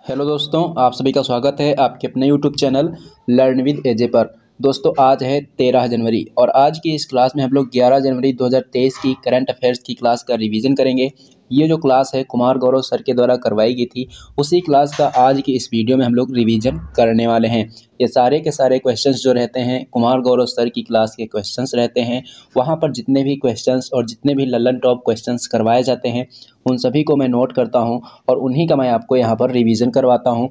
Hello दोस्तों, आप सभी का स्वागत है आपके अपने यूट्यूब चैनल लर्न विद एजे पर। दोस्तों आज है 13 जनवरी और आज की इस क्लास में हम लोग 11 जनवरी 2023 की करंट अफेयर्स की क्लास का रिवीजन करेंगे। ये जो क्लास है कुमार गौरव सर के द्वारा करवाई गई थी, उसी क्लास का आज की इस वीडियो में हम लोग रिवीजन करने वाले हैं। ये सारे के सारे क्वेश्चंस जो रहते हैं कुमार गौरव सर की क्लास के क्वेश्चंस रहते हैं। वहाँ पर जितने भी क्वेश्चंस और जितने भी लल्लन टॉप क्वेश्चंस करवाए जाते हैं उन सभी को मैं नोट करता हूँ और उन्हीं का मैं आपको यहाँ पर रिवीजन करवाता हूँ।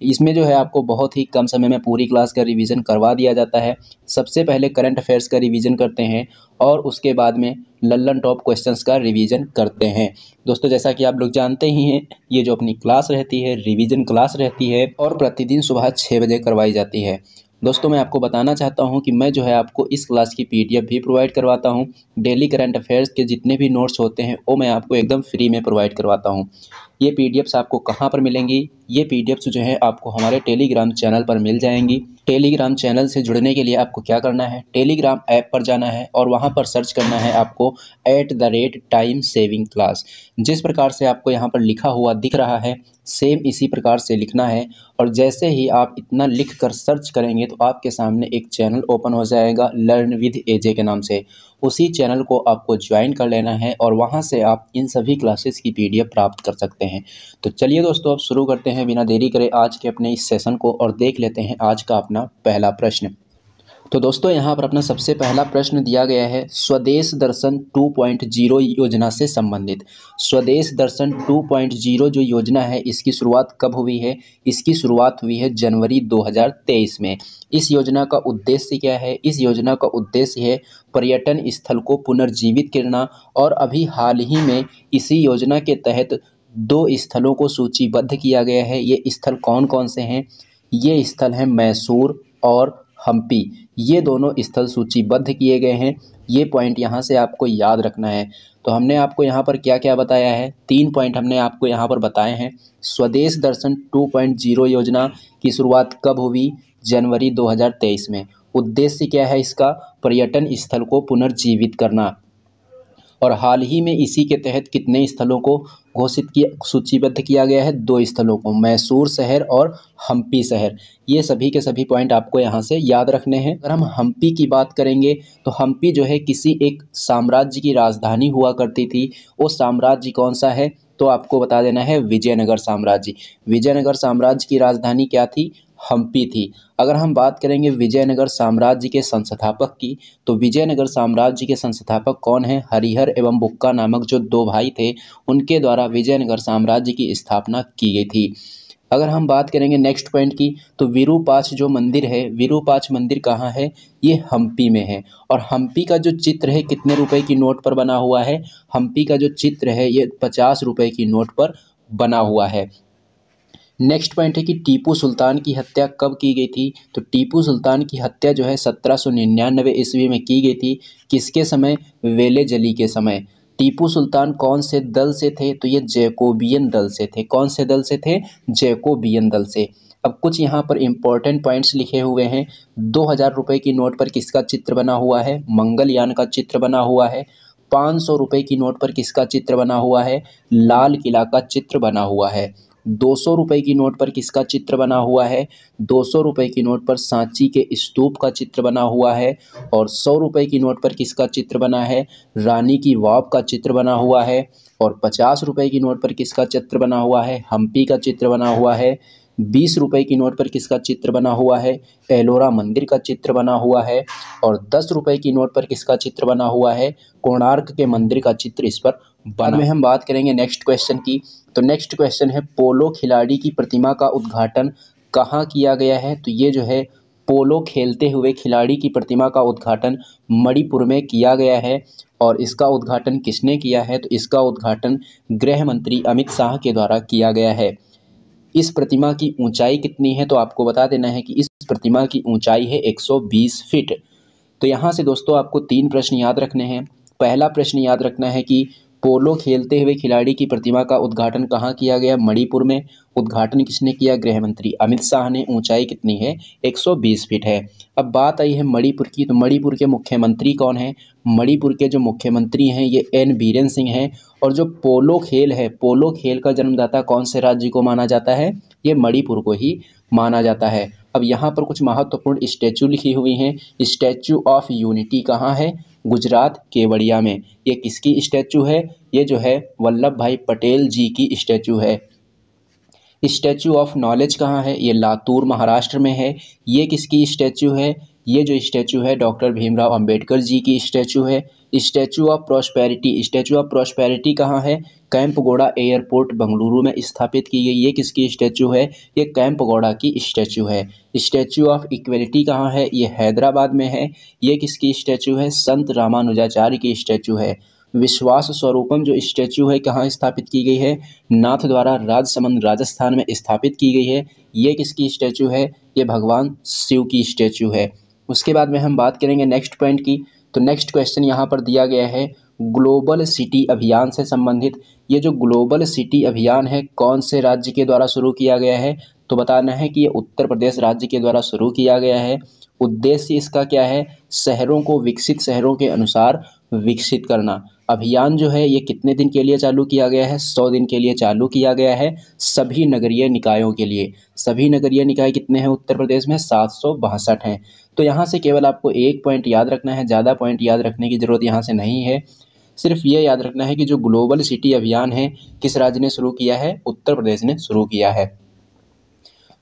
इसमें जो है आपको बहुत ही कम समय में पूरी क्लास का रिवीजन करवा दिया जाता है। सबसे पहले करंट अफेयर्स का रिवीजन करते हैं और उसके बाद में लल्लन टॉप क्वेश्चंस का रिवीजन करते हैं। दोस्तों जैसा कि आप लोग जानते ही हैं, ये जो अपनी क्लास रहती है रिवीजन क्लास रहती है और प्रतिदिन सुबह 6 बजे करवाई जाती है। दोस्तों मैं आपको बताना चाहता हूं कि मैं जो है आपको इस क्लास की पीडीएफ भी प्रोवाइड करवाता हूं। डेली करंट अफेयर्स के जितने भी नोट्स होते हैं वो मैं आपको एकदम फ्री में प्रोवाइड करवाता हूं। ये पीडीएफ्स आपको कहां पर मिलेंगी? ये पीडीएफ्स जो है आपको हमारे टेलीग्राम चैनल पर मिल जाएंगी। टेलीग्राम चैनल से जुड़ने के लिए आपको क्या करना है, टेलीग्राम ऐप पर जाना है और वहाँ पर सर्च करना है आपको @time saving class। जिस प्रकार से आपको यहाँ पर लिखा हुआ दिख रहा है सेम इसी प्रकार से लिखना है और जैसे ही आप इतना लिख कर सर्च करेंगे तो आपके सामने एक चैनल ओपन हो जाएगा लर्न विद एजे के नाम से। उसी चैनल को आपको ज्वाइन कर लेना है और वहाँ से आप इन सभी क्लासेस की पीडीएफ प्राप्त कर सकते हैं। तो चलिए दोस्तों अब शुरू करते हैं बिना देरी करे आज के अपने इस सेशन को और देख लेते हैं आज का अपना पहला प्रश्न। तो दोस्तों यहाँ पर अपना सबसे पहला प्रश्न दिया गया है स्वदेश दर्शन 2.0 योजना से संबंधित। स्वदेश दर्शन 2.0 जो योजना है इसकी शुरुआत कब हुई है? इसकी शुरुआत हुई है जनवरी 2023 में। इस योजना का उद्देश्य क्या है? इस योजना का उद्देश्य है पर्यटन स्थल को पुनर्जीवित करना और अभी हाल ही में इसी योजना के तहत 2 स्थलों को सूचीबद्ध किया गया है। ये स्थल कौन कौन से हैं? ये स्थल हैं मैसूर और हम्पी। ये दोनों स्थल सूचीबद्ध किए गए हैं। ये पॉइंट यहाँ से आपको याद रखना है। तो हमने आपको यहाँ पर क्या क्या बताया है? 3 पॉइंट हमने आपको यहाँ पर बताए हैं। स्वदेश दर्शन 2.0 योजना की शुरुआत कब हुई? जनवरी 2023 में। उद्देश्य क्या है इसका? पर्यटन स्थल को पुनर्जीवित करना। और हाल ही में इसी के तहत कितने स्थलों को घोषित किया, सूचीबद्ध किया गया है? 2 स्थलों को, मैसूर शहर और हम्पी शहर। ये सभी के सभी पॉइंट आपको यहाँ से याद रखने हैं। अगर हम हम्पी की बात करेंगे तो हम्पी जो है किसी एक साम्राज्य की राजधानी हुआ करती थी। वो साम्राज्य कौन सा है? तो आपको बता देना है विजयनगर साम्राज्य। विजयनगर साम्राज्य की राजधानी क्या थी? हम्पी थी। अगर हम बात करेंगे विजयनगर साम्राज्य के संस्थापक की तो विजयनगर साम्राज्य के संस्थापक कौन हैं? हरिहर एवं बुक्का नामक जो 2 भाई थे उनके द्वारा विजयनगर साम्राज्य की स्थापना की गई थी। अगर हम बात करेंगे नेक्स्ट पॉइंट की तो विरूपाक्ष जो मंदिर है, विरूपाक्ष मंदिर कहाँ है? ये हम्पी में है। और हम्पी का जो चित्र है कितने रुपए की नोट पर बना हुआ है? हम्पी का जो चित्र है ये 50 रुपए की नोट पर बना हुआ है। नेक्स्ट पॉइंट है कि टीपू सुल्तान की हत्या कब की गई थी? तो टीपू सुल्तान की हत्या जो है 1799 ईस्वी में की गई थी। किसके समय? वेले जली के समय। टीपू सुल्तान कौन से दल से थे? तो ये जैकोबियन दल से थे। कौन से दल से थे? जैकोबियन दल से। अब कुछ यहाँ पर इंपॉर्टेंट पॉइंट्स लिखे हुए हैं। 2000 रुपये की नोट पर किसका चित्र बना हुआ है? मंगलयान का चित्र बना हुआ है। 500 रुपये की नोट पर किसका चित्र बना हुआ है? लाल किला का चित्र बना हुआ है। 200 रुपये की नोट पर किसका चित्र बना हुआ है? 200 रुपये की नोट पर सांची के स्तूप का चित्र बना हुआ है। और 100 रुपये की नोट पर किसका चित्र बना है? रानी की वाव का चित्र बना हुआ है। और 50 रुपये की नोट पर किसका चित्र बना हुआ है? हम्पी का चित्र बना हुआ है। 20 रुपये की नोट पर किसका चित्र बना हुआ है? एलोरा मंदिर का चित्र बना हुआ है। और 10 रुपये की नोट पर किसका चित्र बना हुआ है? कोणार्क के मंदिर का चित्र इस पर बना। में हम बात करेंगे नेक्स्ट क्वेश्चन की। तो नेक्स्ट क्वेश्चन है पोलो खिलाड़ी की प्रतिमा का उद्घाटन कहाँ किया गया है? तो ये जो है पोलो खेलते हुए खिलाड़ी की प्रतिमा का उद्घाटन मणिपुर में किया गया है। और इसका उद्घाटन किसने किया है? तो इसका उद्घाटन गृह मंत्री अमित शाह के द्वारा किया गया है। इस प्रतिमा की ऊंचाई कितनी है? तो आपको बता देना है कि इस प्रतिमा की ऊंचाई है 120 फीट। तो यहाँ से दोस्तों आपको 3 प्रश्न याद रखने हैं। पहला प्रश्न याद रखना है कि पोलो खेलते हुए खिलाड़ी की प्रतिमा का उद्घाटन कहाँ किया गया? मणिपुर में। उद्घाटन किसने किया? गृह मंत्री अमित शाह ने। ऊंचाई कितनी है? 120 फीट है। अब बात आई है मणिपुर की, तो मणिपुर के मुख्यमंत्री कौन हैं? मणिपुर के जो मुख्यमंत्री हैं ये एन बीरेन सिंह हैं। और जो पोलो खेल है, पोलो खेल का जन्मदाता कौन से राज्य को माना जाता है? ये मणिपुर को ही माना जाता है। अब यहाँ पर कुछ महत्वपूर्ण स्टैचू लिखी हुई हैं। स्टैचू ऑफ यूनिटी कहाँ है? गुजरात केवड़िया में। ये किसकी स्टैचू है? ये जो है वल्लभ भाई पटेल जी की स्टैचू है। स्टैचू ऑफ नॉलेज कहाँ है? ये लातूर महाराष्ट्र में है। ये किसकी स्टैचू है? ये जो स्टैचू है डॉक्टर भीमराव अंबेडकर जी की स्टैचू है। Statue of prosperity, statue of prosperity कहाँ है? कैंपगौड़ा एयरपोर्ट बेंगलुरु में स्थापित की गई। ये किसकी स्टैचू है? ये कैंपगौड़ा की स्टैचू है। स्टैचू ऑफ इक्वलिटी कहाँ है? ये हैदराबाद में है। ये किसकी स्टैचू है? संत रामानुजाचार्य की स्टैचू है। विश्वास स्वरूपम जो स्टैचू है कहाँ स्थापित की गई है? नाथ द्वारा राजसमंद राजस्थान में स्थापित की गई है। ये किसकी स्टैचू है? ये भगवान शिव की स्टैचू है। उसके बाद में हम बात करेंगे नेक्स्ट पॉइंट की। तो नेक्स्ट क्वेश्चन यहाँ पर दिया गया है ग्लोबल सिटी अभियान से संबंधित। ये जो ग्लोबल सिटी अभियान है कौन से राज्य के द्वारा शुरू किया गया है? तो बताना है कि ये उत्तर प्रदेश राज्य के द्वारा शुरू किया गया है। उद्देश्य इसका क्या है? शहरों को विकसित शहरों के अनुसार विकसित करना। अभियान जो है ये कितने दिन के लिए चालू किया गया है? 100 दिन के लिए चालू किया गया है सभी नगरीय निकायों के लिए। सभी नगरीय निकाय कितने हैं उत्तर प्रदेश में? 762 हैं। तो यहाँ से केवल आपको एक पॉइंट याद रखना है, ज़्यादा पॉइंट याद रखने की ज़रूरत यहाँ से नहीं है। सिर्फ ये याद रखना है कि जो ग्लोबल सिटी अभियान है किस राज्य ने शुरू किया है? उत्तर प्रदेश ने शुरू किया है।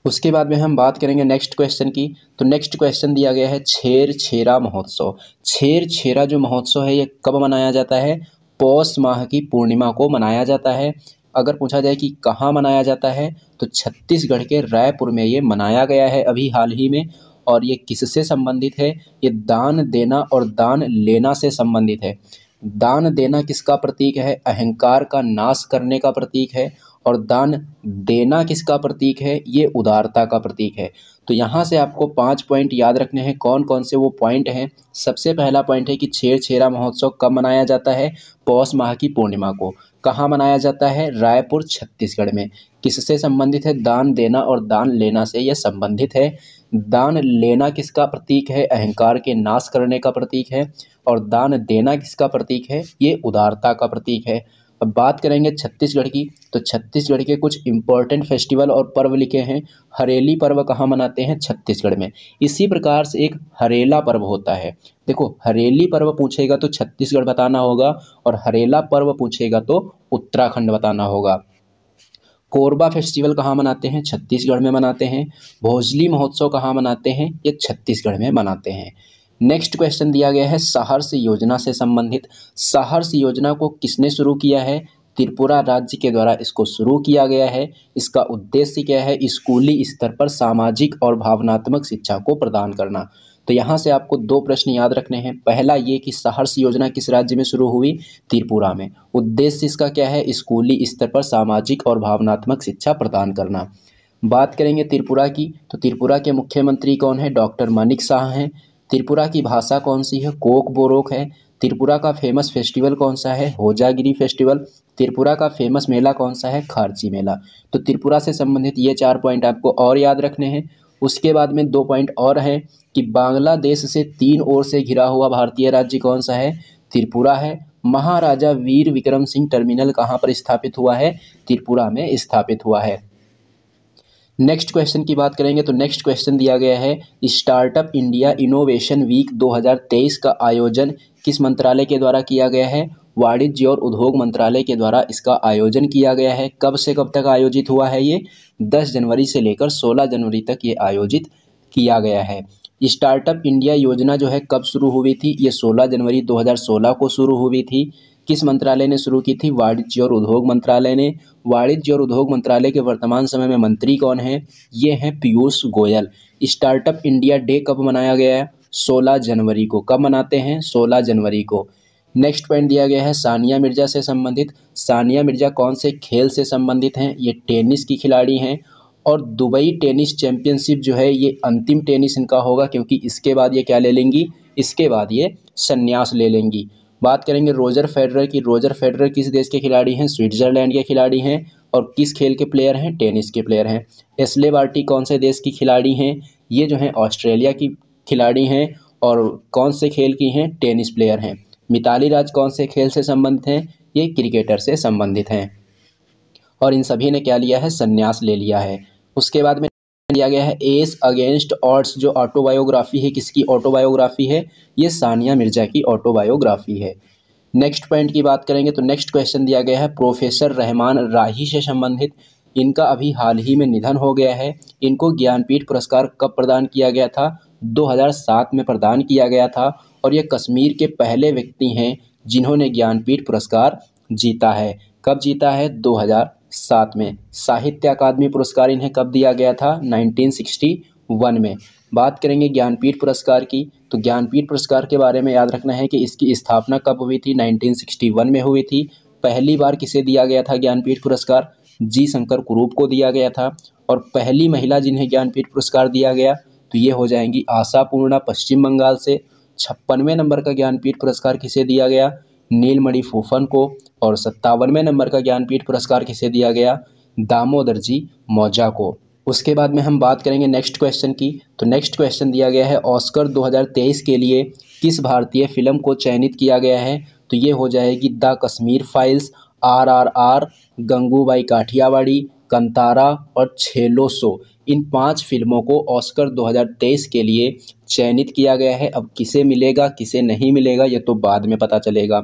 उसके बाद में हम बात करेंगे नेक्स्ट क्वेश्चन की। तो नेक्स्ट क्वेश्चन दिया गया है छेरछेरा महोत्सव। छेरछेरा जो महोत्सव है ये कब मनाया जाता है? पौष माह की पूर्णिमा को मनाया जाता है। अगर पूछा जाए कि कहाँ मनाया जाता है तो छत्तीसगढ़ के रायपुर में ये मनाया गया है अभी हाल ही में। और ये किससे संबंधित है? ये दान देना और दान लेना से संबंधित है। दान देना किसका प्रतीक है? अहंकार का नाश करने का प्रतीक है। और दान देना किसका प्रतीक है? ये उदारता का प्रतीक है। तो यहाँ से आपको 5 पॉइंट याद रखने हैं। कौन कौन से वो पॉइंट हैं? सबसे पहला पॉइंट है कि छेरछेरा महोत्सव कब मनाया जाता है? पौष माह की पूर्णिमा को। कहाँ मनाया जाता है? रायपुर छत्तीसगढ़ में। किससे संबंधित है? दान देना और दान लेना से यह संबंधित है। दान लेना किसका प्रतीक है? अहंकार के नाश करने का प्रतीक है। और दान देना किसका प्रतीक है? ये उदारता का प्रतीक है। अब बात करेंगे छत्तीसगढ़ की। तो छत्तीसगढ़ के कुछ इम्पोर्टेंट फेस्टिवल और पर्व लिखे हैं। हरेली पर्व कहाँ मनाते हैं? छत्तीसगढ़ में। इसी प्रकार से एक हरेला पर्व होता है। देखो हरेली पर्व पूछेगा तो छत्तीसगढ़ बताना होगा और हरेला पर्व पूछेगा तो उत्तराखंड बताना होगा। कोरबा फेस्टिवल कहाँ मनाते हैं? छत्तीसगढ़ में मनाते हैं। भोजली महोत्सव कहाँ मनाते हैं? ये छत्तीसगढ़ में मनाते हैं। नेक्स्ट क्वेश्चन दिया गया है सहर्ष योजना से संबंधित। सहर्ष योजना को किसने शुरू किया है? त्रिपुरा राज्य के द्वारा इसको शुरू किया गया है। इसका उद्देश्य क्या है? स्कूली स्तर पर सामाजिक और भावनात्मक शिक्षा को प्रदान करना। तो यहाँ से आपको 2 प्रश्न याद रखने हैं। पहला ये कि सहर्ष योजना किस राज्य में शुरू हुई? त्रिपुरा में। उद्देश्य इसका क्या है? स्कूली स्तर पर सामाजिक और भावनात्मक शिक्षा प्रदान करना। बात करेंगे त्रिपुरा की। तो त्रिपुरा के मुख्यमंत्री कौन है? डॉक्टर मानिक साह हैं। त्रिपुरा की भाषा कौन सी है? कोक बोरोक है। त्रिपुरा का फेमस फेस्टिवल कौन सा है? होजागिरी फेस्टिवल। त्रिपुरा का फेमस मेला कौन सा है? खारची मेला। तो त्रिपुरा से संबंधित ये 4 पॉइंट आपको और याद रखने हैं। उसके बाद में 2 पॉइंट और हैं कि बांग्लादेश से 3 ओर से घिरा हुआ भारतीय राज्य कौन सा है? त्रिपुरा है। महाराजा वीर विक्रम सिंह टर्मिनल कहाँ पर स्थापित हुआ है? त्रिपुरा में स्थापित हुआ है। नेक्स्ट क्वेश्चन की बात करेंगे। तो नेक्स्ट क्वेश्चन दिया गया है स्टार्टअप इंडिया इनोवेशन वीक 2023 का आयोजन किस मंत्रालय के द्वारा किया गया है? वाणिज्य और उद्योग मंत्रालय के द्वारा इसका आयोजन किया गया है। कब से कब तक आयोजित हुआ है? ये 10 जनवरी से लेकर 16 जनवरी तक ये आयोजित किया गया है। स्टार्टअप इंडिया योजना जो है कब शुरू हुई थी? ये 16 जनवरी 2016 को शुरू हुई थी। किस मंत्रालय ने शुरू की थी? वाणिज्य और उद्योग मंत्रालय ने। वाणिज्य और उद्योग मंत्रालय के वर्तमान समय में मंत्री कौन हैं? ये हैं Piyush Goyal. Startup India day कब मनाया गया है? 16 जनवरी को। कब मनाते हैं? 16 जनवरी को। नेक्स्ट पॉइंट दिया गया है सानिया मिर्जा से संबंधित। सानिया मिर्जा कौन से खेल से संबंधित हैं? ये टेनिस की खिलाड़ी हैं। और दुबई टेनिस चैंपियनशिप जो है ये अंतिम टेनिस इनका होगा, क्योंकि इसके बाद ये क्या ले लेंगी? इसके बाद ये संन्यास ले लेंगी। बात करेंगे रोजर फेडरर की। रोजर फेडरर किस देश के खिलाड़ी हैं? स्विट्जरलैंड के खिलाड़ी हैं। और किस खेल के प्लेयर हैं? टेनिस के प्लेयर हैं। एशले बार्टी कौन से देश की खिलाड़ी हैं? ये जो हैं ऑस्ट्रेलिया की खिलाड़ी हैं। और कौन से खेल की हैं? टेनिस प्लेयर हैं। मिताली राज कौन से खेल से संबंधित हैं? ये क्रिकेटर से संबंधित हैं। और इन सभी ने क्या लिया है? संन्यास ले लिया है। उसके बाद में दिया गया है एस अगेंस्ट ऑड्स, जो ऑटोबायोग्राफी है, किसकी ऑटोबायोग्राफी है? ये सानिया मिर्जा की ऑटोबायोग्राफी है। नेक्स्ट पॉइंट की बात करेंगे तो नेक्स्ट क्वेश्चन दिया गया है प्रोफेसर रहमान राही से संबंधित। इनका अभी हाल ही में निधन हो गया है। इनको ज्ञानपीठ पुरस्कार कब प्रदान किया गया था? 2007 में प्रदान किया गया था और ये कश्मीर के पहले व्यक्ति हैं जिन्होंने ज्ञानपीठ पुरस्कार जीता है। कब जीता है? 2007 में। साहित्य अकादमी पुरस्कार इन्हें कब दिया गया था? 1961 में। बात करेंगे ज्ञानपीठ पुरस्कार की, तो ज्ञानपीठ पुरस्कार के बारे में याद रखना है कि इसकी स्थापना कब हुई थी? 1961 में हुई थी। पहली बार किसे दिया गया था ज्ञानपीठ पुरस्कार? जी शंकर कुरूप को दिया गया था। और पहली महिला जिन्हें ज्ञानपीठ पुरस्कार दिया गया तो ये हो जाएंगी आशापूर्णा, पश्चिम बंगाल से। 56वें नंबर का ज्ञानपीठ पुरस्कार किसे दिया गया? नीलमणि फूफन को। और 57वें नंबर का ज्ञानपीठ पुरस्कार किसे दिया गया? दामोदर जी मौजा को। उसके बाद में हम बात करेंगे नेक्स्ट क्वेश्चन की, तो नेक्स्ट क्वेश्चन दिया गया है ऑस्कर 2023 के लिए किस भारतीय फिल्म को चयनित किया गया है? तो ये हो जाएगी the Kashmir files, RRR, Gangubai Kathiawadi, Kantara और छेलो सो। इन 5 फिल्मों को ऑस्कर 2023 के लिए चयनित किया गया है। अब किसे मिलेगा किसे नहीं मिलेगा ये तो बाद में पता चलेगा।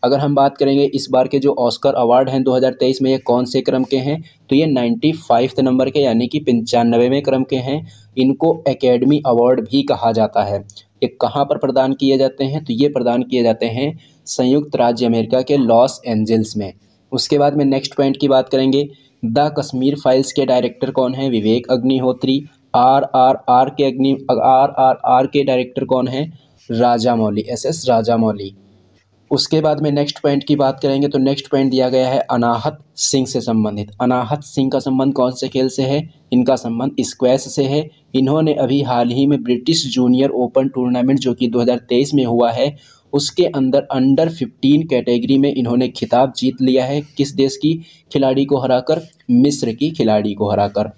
अगर हम बात करेंगे इस बार के जो ऑस्कर अवार्ड हैं 2023 में, ये कौन से क्रम के हैं? तो ये 95 नंबर के यानी कि 95वें क्रम के हैं। इनको एकेडमी अवार्ड भी कहा जाता है। ये कहाँ पर प्रदान किए जाते हैं? तो ये प्रदान किए जाते हैं संयुक्त राज्य अमेरिका के लॉस एंजल्स में। उसके बाद में नेक्स्ट पॉइंट की बात करेंगे, द कश्मीर फाइल्स के डायरेक्टर कौन है? विवेक अग्निहोत्री। RRR के डायरेक्टर कौन है? राजामौली, SS राजामौली। उसके बाद में नेक्स्ट पॉइंट की बात करेंगे तो नेक्स्ट पॉइंट दिया गया है अनाहत सिंह से संबंधित। अनाहत सिंह का संबंध कौन से खेल से है? इनका संबंध स्क्वैश से है। इन्होंने अभी हाल ही में ब्रिटिश जूनियर ओपन टूर्नामेंट जो कि 2023 में हुआ है उसके अंदर अंडर 15 कैटेगरी में इन्होंने खिताब जीत लिया है। किस देश की खिलाड़ी को हराकर? मिस्र की खिलाड़ी को हराकर।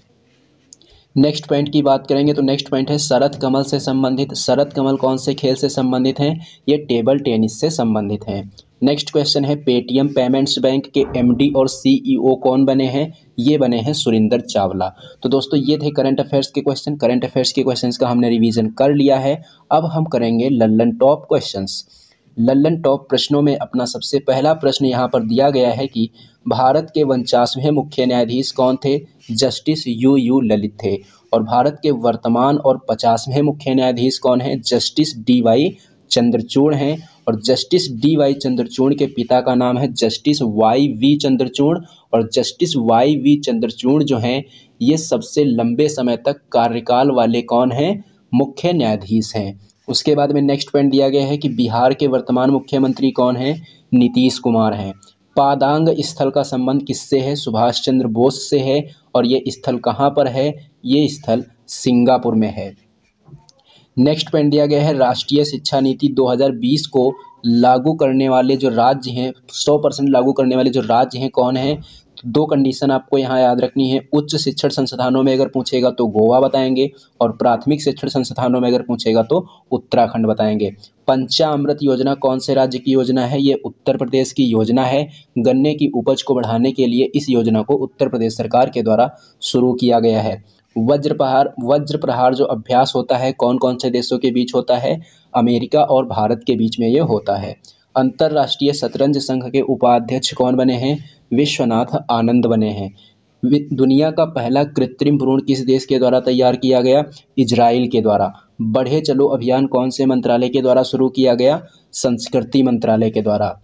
नेक्स्ट पॉइंट की बात करेंगे तो नेक्स्ट पॉइंट है शरत कमल से संबंधित। शरत कमल कौन से खेल से संबंधित हैं? ये टेबल टेनिस से संबंधित हैं। नेक्स्ट क्वेश्चन है पेटीएम पेमेंट्स बैंक के MD और CEO कौन बने हैं? ये बने हैं सुरिंदर चावला। तो दोस्तों ये थे करंट अफेयर्स के क्वेश्चन। करंट अफेयर्स के क्वेश्चंस का हमने रिवीजन कर लिया है। अब हम करेंगे Lallan top questions. Lallan top प्रश्नों में अपना सबसे पहला प्रश्न यहाँ पर दिया गया है कि भारत के 49वें मुख्य न्यायाधीश कौन थे? जस्टिस यू ललित थे। और भारत के वर्तमान और 50वें मुख्य न्यायाधीश कौन हैं? जस्टिस DY चंद्रचूड़ हैं। और जस्टिस DY चंद्रचूड़ के पिता का नाम है जस्टिस YV चंद्रचूड़। और जस्टिस YV चंद्रचूड़ जो हैं ये सबसे लंबे समय तक कार्यकाल वाले कौन हैं? मुख्य न्यायाधीश हैं। उसके बाद में नेक्स्ट पॉइंट दिया गया है कि बिहार के वर्तमान मुख्यमंत्री कौन हैं? नीतीश कुमार हैं। पादांग स्थल का संबंध किससे है? सुभाष चंद्र बोस से है। और ये स्थल कहाँ पर है? ये स्थल सिंगापुर में है। नेक्स्ट पॉइंट दिया गया है राष्ट्रीय शिक्षा नीति 2020 को लागू करने वाले जो राज्य हैं, 100% लागू करने वाले जो राज्य हैं कौन हैं? तो 2 कंडीशन आपको यहाँ याद रखनी है। उच्च शिक्षण संस्थानों में अगर पूछेगा तो गोवा बताएंगे और प्राथमिक शिक्षण संस्थानों में अगर पूछेगा तो उत्तराखंड बताएंगे। पंचामृत योजना कौन से राज्य की योजना है? ये उत्तर प्रदेश की योजना है। गन्ने की उपज को बढ़ाने के लिए इस योजना को उत्तर प्रदेश सरकार के द्वारा शुरू किया गया है। वज्र प्रहार जो अभ्यास होता है कौन कौन से देशों के बीच होता है? अमेरिका और भारत के बीच में ये होता है। अंतर्राष्ट्रीय शतरंज संघ के उपाध्यक्ष कौन बने हैं? विश्वनाथ आनंद बने हैं। दुनिया का पहला कृत्रिम भ्रूण किस देश के द्वारा तैयार किया गया? इजराइल के द्वारा। बढ़े चलो अभियान कौन से मंत्रालय के द्वारा शुरू किया गया? संस्कृति मंत्रालय के द्वारा।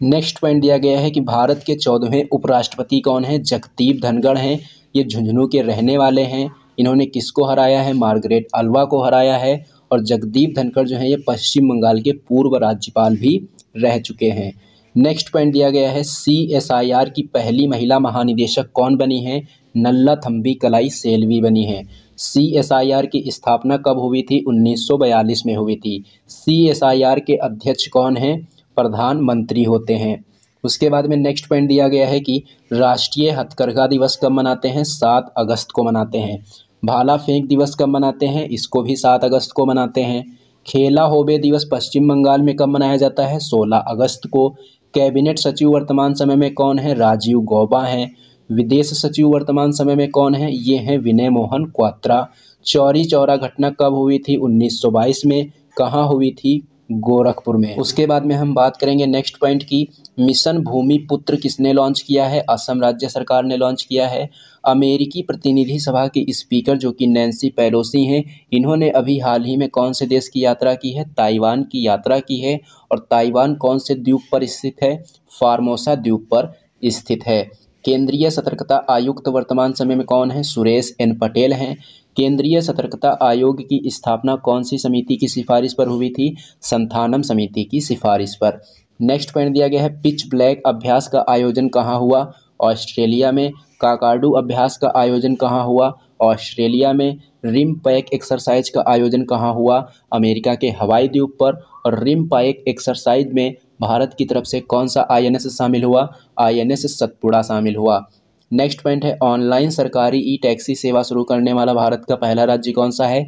नेक्स्ट पॉइंट दिया गया है कि भारत के 14वें उपराष्ट्रपति कौन हैं? जगदीप धनखड़ हैं। ये झुंझुनू के रहने वाले हैं। इन्होंने किसको हराया है? मार्गरेट अल्वा को हराया है। और जगदीप धनखड़ जो हैं ये पश्चिम बंगाल के पूर्व राज्यपाल भी रह चुके हैं। नेक्स्ट पॉइंट दिया गया है CSIR की पहली महिला महानिदेशक कौन बनी है? नल्लाथम्बी कलाई सेल्वी बनी है। CSIR की स्थापना कब हुई थी? 1942 में हुई थी। CSIR के अध्यक्ष कौन हैं? प्रधानमंत्री होते हैं। उसके बाद में नेक्स्ट पॉइंट दिया गया है कि राष्ट्रीय हथकरघा दिवस कब मनाते हैं? 7 अगस्त को मनाते हैं। भाला फेंक दिवस कब मनाते हैं? इसको भी 7 अगस्त को मनाते हैं। खेला होबे दिवस पश्चिम बंगाल में कब मनाया जाता है? 16 अगस्त को। कैबिनेट सचिव वर्तमान समय में कौन है? राजीव गौबा हैं। विदेश सचिव वर्तमान समय में कौन है? ये हैं विनय मोहन क्वात्रा। चौरी चौरा घटना कब हुई थी? 1922 में। कहाँ हुई थी? गोरखपुर में। उसके बाद में हम बात करेंगे नेक्स्ट पॉइंट की, मिशन भूमिपुत्र किसने लॉन्च किया है? असम राज्य सरकार ने लॉन्च किया है। अमेरिकी प्रतिनिधि सभा की स्पीकर जो कि नैन्सी पेलोसी हैं, इन्होंने अभी हाल ही में कौन से देश की यात्रा की है? ताइवान की यात्रा की है। और ताइवान कौन से द्वीप पर स्थित है? फार्मोसा द्वीप पर स्थित है। केंद्रीय सतर्कता आयुक्त वर्तमान समय में कौन है? सुरेश एन पटेल हैं। केंद्रीय सतर्कता आयोग की स्थापना कौन सी समिति की सिफारिश पर हुई थी? संथानम समिति की सिफारिश पर। नेक्स्ट पॉइंट दिया गया है, पिच ब्लैक अभ्यास का आयोजन कहाँ हुआ? ऑस्ट्रेलिया में। काकाडू अभ्यास का आयोजन कहाँ हुआ? ऑस्ट्रेलिया में। रिम पैक एक्सरसाइज का आयोजन कहाँ हुआ? अमेरिका के हवाई द्वीप पर। और रिम पैक एक्सरसाइज में भारत की तरफ से कौन सा INS शामिल हुआ? INS सतपुड़ा शामिल हुआ। नेक्स्ट पॉइंट है, ऑनलाइन सरकारी ई टैक्सी सेवा शुरू करने वाला भारत का पहला राज्य कौन सा है?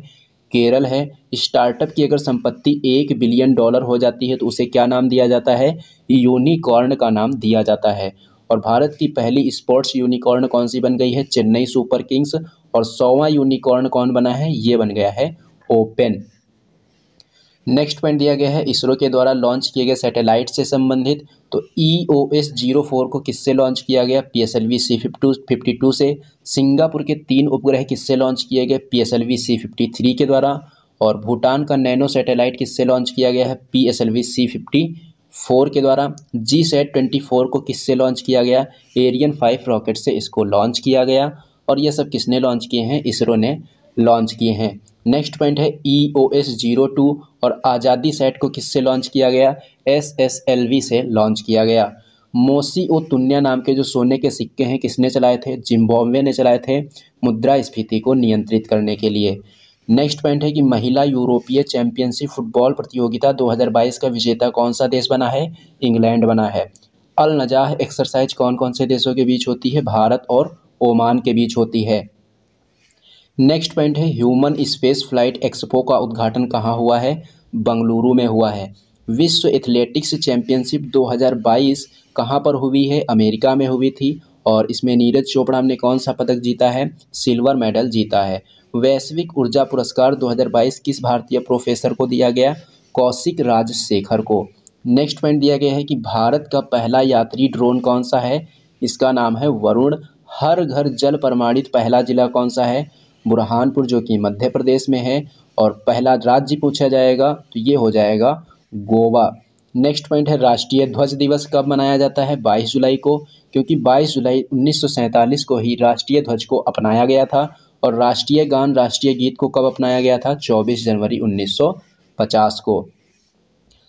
केरल है। स्टार्टअप की अगर संपत्ति $1 बिलियन हो जाती है तो उसे क्या नाम दिया जाता है? यूनिकॉर्न का नाम दिया जाता है। और भारत की पहली स्पोर्ट्स यूनिकॉर्न कौन सी बन गई है? Chennai super Kings. और 100वां यूनिकॉर्न कौन बना है? ये बन गया है ओपन। नेक्स्ट पॉइंट दिया गया है, इसरो के द्वारा लॉन्च किए गए सैटेलाइट से संबंधित। तो EOS-04 को किससे लॉन्च किया गया? PSLV C52 से। सिंगापुर के 3 उपग्रह किससे लॉन्च किए गए? PSLV C53 के द्वारा। और भूटान का नैनो सैटेलाइट किससे लॉन्च किया गया है? PSLV C54 के द्वारा। GSAT-24 को किससे लॉन्च किया गया? एरियन 5 रॉकेट से इसको लॉन्च किया गया। और ये सब किसने लॉन्च किए हैं? इसरो ने लॉन्च किए हैं। नेक्स्ट पॉइंट है, EOS-02 और आज़ादी सैट को किससे लॉन्च किया गया? SSLV से लॉन्च किया गया। मोसी ओ तुन्या नाम के जो सोने के सिक्के हैं किसने चलाए थे? जिम्बाब्वे ने चलाए थे, मुद्रास्फीति को नियंत्रित करने के लिए। नेक्स्ट पॉइंट है कि महिला यूरोपीय चैंपियनशिप फुटबॉल प्रतियोगिता 2022 का विजेता कौन सा देश बना है? इंग्लैंड बना है। अल नजाह एक्सरसाइज कौन कौन से देशों के बीच होती है? भारत और ओमान के बीच होती है। नेक्स्ट पॉइंट है, ह्यूमन स्पेस फ्लाइट एक्सपो का उद्घाटन कहाँ हुआ है? बंगलुरु में हुआ है। विश्व एथलेटिक्स चैंपियनशिप 2022 कहाँ पर हुई है? अमेरिका में हुई थी। और इसमें नीरज चोपड़ा ने कौन सा पदक जीता है? सिल्वर मेडल जीता है। वैश्विक ऊर्जा पुरस्कार 2022 किस भारतीय प्रोफेसर को दिया गया? कौशिक राजशेखर को। नेक्स्ट पॉइंट दिया गया है कि भारत का पहला यात्री ड्रोन कौन सा है? इसका नाम है वरुण। हर घर जल प्रमाणित पहला जिला कौन सा है? बुरहानपुर, जो कि मध्य प्रदेश में है। और पहला राज्य पूछा जाएगा तो ये हो जाएगा गोवा। नेक्स्ट पॉइंट है, राष्ट्रीय ध्वज दिवस कब मनाया जाता है? 22 जुलाई को, क्योंकि 22 जुलाई 1947 को ही राष्ट्रीय ध्वज को अपनाया गया था। और राष्ट्रीय गान राष्ट्रीय गीत को कब अपनाया गया था? 24 जनवरी 1950 को।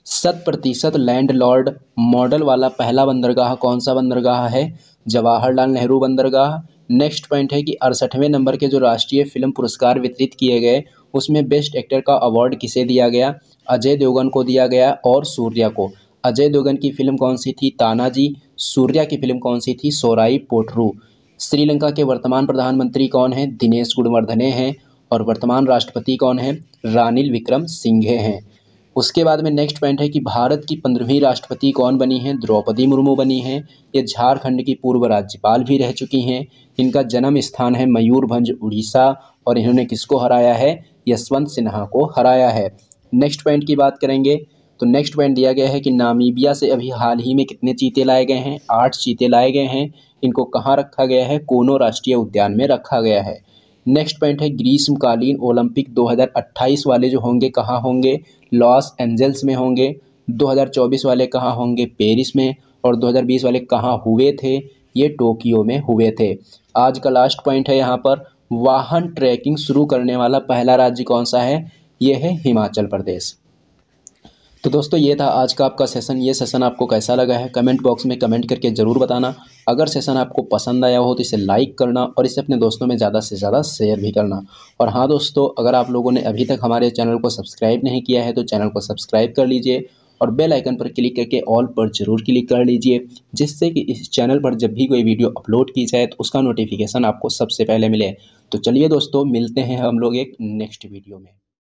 100% लैंडलॉर्ड मॉडल वाला पहला बंदरगाह कौन सा बंदरगाह है? जवाहरलाल नेहरू बंदरगाह। नेक्स्ट पॉइंट है कि 68वें नंबर के जो राष्ट्रीय फिल्म पुरस्कार वितरित किए गए उसमें बेस्ट एक्टर का अवार्ड किसे दिया गया? अजय देवगन को दिया गया और सूर्या को। अजय देवगन की फिल्म कौन सी थी? तानाजी। सूर्या की फिल्म कौन सी थी? सोराई पोट्रू। श्रीलंका के वर्तमान प्रधानमंत्री कौन हैं? दिनेश गुणवर्धने हैं। और वर्तमान राष्ट्रपति कौन है? रानिल विक्रमसिंघे हैं। उसके बाद में नेक्स्ट पॉइंट है कि भारत की 15वीं राष्ट्रपति कौन बनी हैं? द्रौपदी मुर्मू बनी हैं। ये झारखंड की पूर्व राज्यपाल भी रह चुकी हैं। इनका जन्म स्थान है मयूरभंज, उड़ीसा। और इन्होंने किसको हराया है? यशवंत सिन्हा को हराया है। नेक्स्ट पॉइंट की बात करेंगे तो नेक्स्ट पॉइंट दिया गया है कि नामीबिया से अभी हाल ही में कितने चीते लाए गए हैं? 8 चीते लाए गए हैं। इनको कहाँ रखा गया है? कोनो राष्ट्रीय उद्यान में रखा गया है। नेक्स्ट पॉइंट है, ग्रीष्मकालीन ओलंपिक 2028 वाले जो होंगे कहाँ होंगे? लॉस एंजल्स में होंगे। 2024 वाले कहाँ होंगे? पेरिस में। और 2020 वाले कहाँ हुए थे? ये टोक्यो में हुए थे। आज का लास्ट पॉइंट है यहाँ पर, वाहन ट्रैकिंग शुरू करने वाला पहला राज्य कौन सा है? ये है हिमाचल प्रदेश। तो दोस्तों ये था आज का आपका सेशन। ये सेशन आपको कैसा लगा है कमेंट बॉक्स में कमेंट करके ज़रूर बताना। अगर सेशन आपको पसंद आया हो तो इसे लाइक करना और इसे अपने दोस्तों में ज़्यादा से ज़्यादा शेयर भी करना। और हाँ दोस्तों, अगर आप लोगों ने अभी तक हमारे चैनल को सब्सक्राइब नहीं किया है तो चैनल को सब्सक्राइब कर लीजिए और बेल आइकन पर क्लिक करके ऑल पर ज़रूर क्लिक कर लीजिए, जिससे कि इस चैनल पर जब भी कोई वीडियो अपलोड की जाए तो उसका नोटिफिकेशन आपको सबसे पहले मिले। तो चलिए दोस्तों, मिलते हैं हम लोग एक नेक्स्ट वीडियो में।